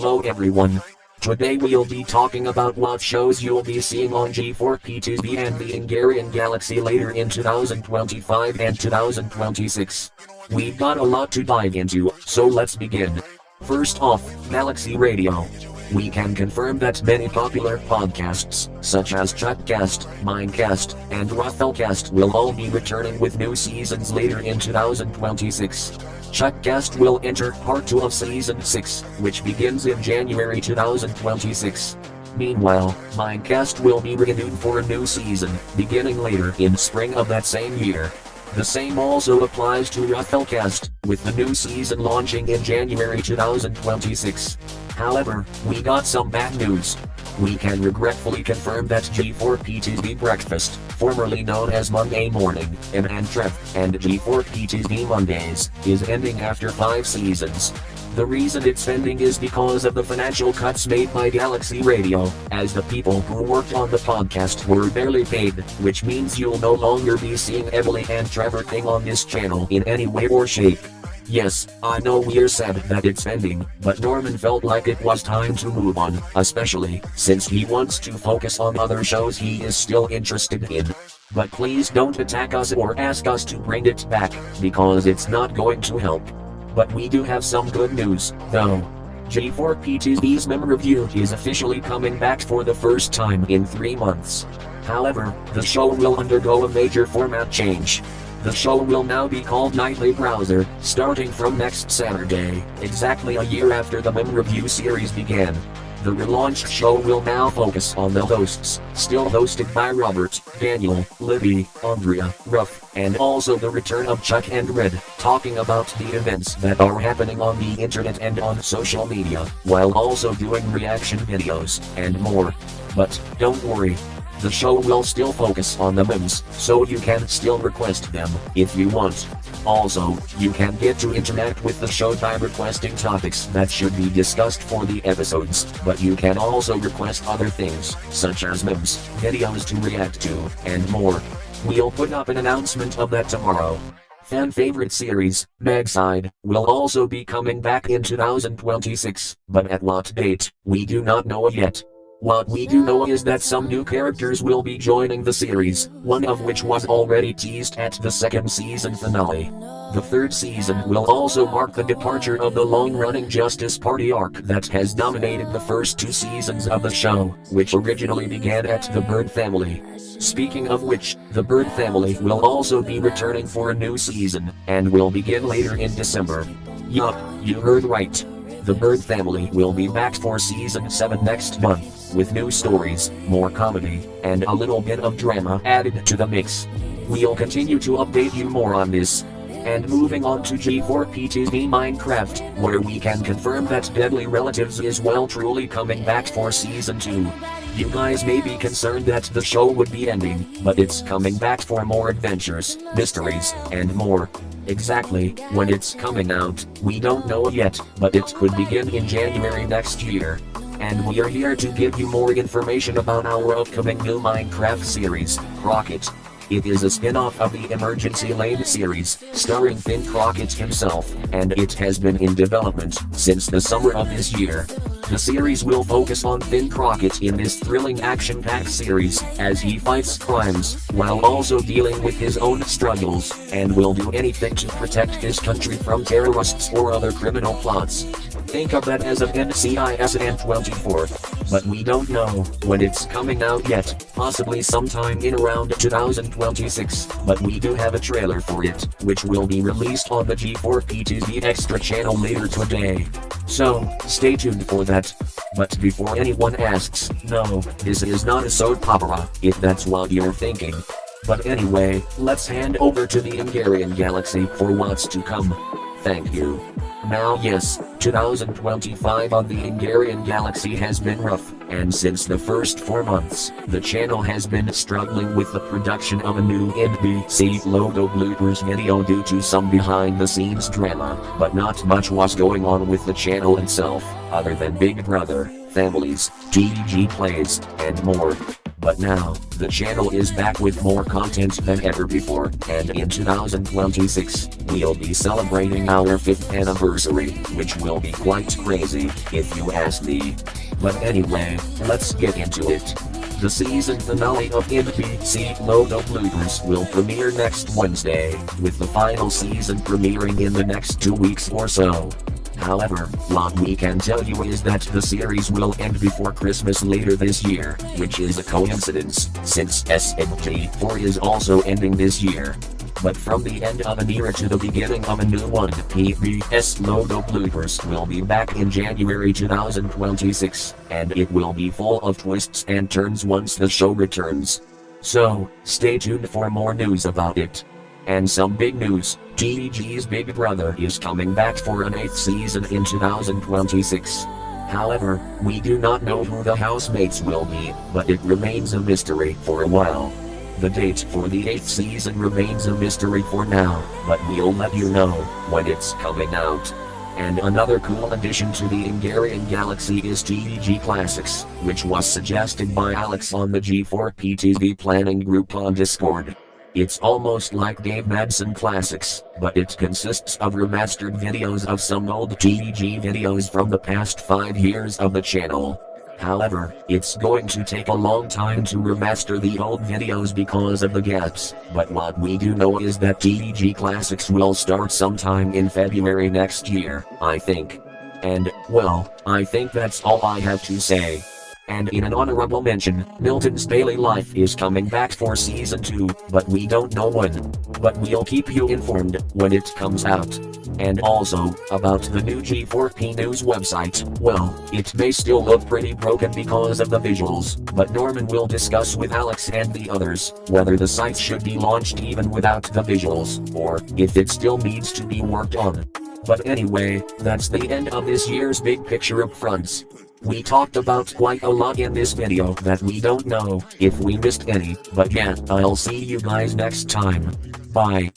Hello everyone. Today we'll be talking about what shows you'll be seeing on G4p TV and the Ingarian Galaxy later in 2025 and 2026. We've got a lot to dive into, so let's begin. First off, Galaxy Radio. We can confirm that many popular podcasts, such as Chuckcast, Mindcast, and Ruffelcast will all be returning with new seasons later in 2026. Chuckcast will enter part 2 of Season 6, which begins in January 2026. Meanwhile, Mindcast will be renewed for a new season, beginning later in spring of that same year. The same also applies to Ruffelcast, with the new season launching in January 2026. However, we got some bad news. We can regretfully confirm that G4p PTV Breakfast, formerly known as Monday Morning, and Trev, and G4p TV Mondays, is ending after 5 seasons. The reason it's ending is because of the financial cuts made by Galaxy Radio, as the people who worked on the podcast were barely paid, which means you'll no longer be seeing Emily and Trevor King on this channel in any way or shape. Yes, I know we're sad that it's ending, but Norman felt like it was time to move on, especially since he wants to focus on other shows he is still interested in. But please don't attack us or ask us to bring it back, because it's not going to help. But we do have some good news, though. G4p TV's mem review is officially coming back for the first time in 3 months. However, the show will undergo a major format change. The show will now be called Nightly Browser, starting from next Saturday, exactly a year after the mem review series began. The relaunched show will now focus on the hosts, still hosted by Robert, Daniel, Libby, Andrea, Ruff, and also the return of Chuck and Red, talking about the events that are happening on the internet and on social media, while also doing reaction videos, and more. But, don't worry. The show will still focus on the memes, so you can still request them, if you want. Also, you can get to interact with the show by requesting topics that should be discussed for the episodes, but you can also request other things, such as memes, videos to react to, and more. We'll put up an announcement of that tomorrow. Fan favorite series, Magside, will also be coming back in 2026, but at what date, we do not know yet. What we do know is that some new characters will be joining the series, one of which was already teased at the 2nd season finale. The 3rd season will also mark the departure of the long-running Justice Party arc that has dominated the first 2 seasons of the show, which originally began at the Bird family. Speaking of which, the Bird family will also be returning for a new season, and will begin later in December. Yup, you heard right. The Bird family will be back for season 7 next month, with new stories, more comedy, and a little bit of drama added to the mix. We'll continue to update you more on this. And moving on to G4p TV Minecraft, where we can confirm that Deadly Relatives is well truly coming back for season 2. You guys may be concerned that the show would be ending, but it's coming back for more adventures, mysteries, and more. Exactly when it's coming out, we don't know yet, but it could begin in January next year. And we are here to give you more information about our upcoming new Minecraft series, Crockett. It is a spin-off of the Emergency Lane series, starring Finn Crockett himself, and it has been in development since the summer of this year. The series will focus on Finn Crockett in this thrilling action-packed series, as he fights crimes, while also dealing with his own struggles, and will do anything to protect his country from terrorists or other criminal plots. Think of that as an NCIS and 24th. But we don't know when it's coming out yet, possibly sometime in around 2026, but we do have a trailer for it, which will be released on the G4p TV Extra channel later today. So, stay tuned for that. But before anyone asks, no, this is not a soap opera, if that's what you're thinking. But anyway, let's hand over to the Ingarian Galaxy for what's to come. Thank you. Now yes, 2025 on the Ingarian Galaxy has been rough, and since the first 4 months, the channel has been struggling with the production of a new NBC logo bloopers video due to some behind-the-scenes drama, but not much was going on with the channel itself, other than Big Brother. families, TEG plays, and more. But now, the channel is back with more content than ever before, and in 2026, we'll be celebrating our 5th anniversary, which will be quite crazy, if you ask me. But anyway, let's get into it. The season finale of NBC Logo Bloopers will premiere next Wednesday, with the final season premiering in the next 2 weeks or so. However, what we can tell you is that the series will end before Christmas later this year, which is a coincidence, since SNG4 is also ending this year. But from the end of an era to the beginning of a new one, PBS Logo Bloopers will be back in January 2026, and it will be full of twists and turns once the show returns. So, stay tuned for more news about it. And some big news, TEG's Big Brother is coming back for an 8th season in 2026. However, we do not know who the housemates will be, but it remains a mystery for a while. The date for the 8th season remains a mystery for now, but we'll let you know when it's coming out. And another cool addition to the Ingarian Galaxy is TEG Classics, which was suggested by Alex on the G4p TV planning group on Discord. It's almost like Dave Madsen Classics, but it consists of remastered videos of some old TEG videos from the past 5 years of the channel. However, it's going to take a long time to remaster the old videos because of the gaps, but what we do know is that TEG Classics will start sometime in February next year, I think. And, well, I think that's all I have to say. And in an honorable mention, Milton's Daily Life is coming back for season 2, but we don't know when. But we'll keep you informed when it comes out. And also, about the new G4p News website, well, it may still look pretty broken because of the visuals, but Norman will discuss with Alex and the others, whether the site should be launched even without the visuals, or if it still needs to be worked on. But anyway, that's the end of this year's big picture upfronts. We talked about quite a lot in this video that we don't know if we missed any, but yeah, I'll see you guys next time. Bye.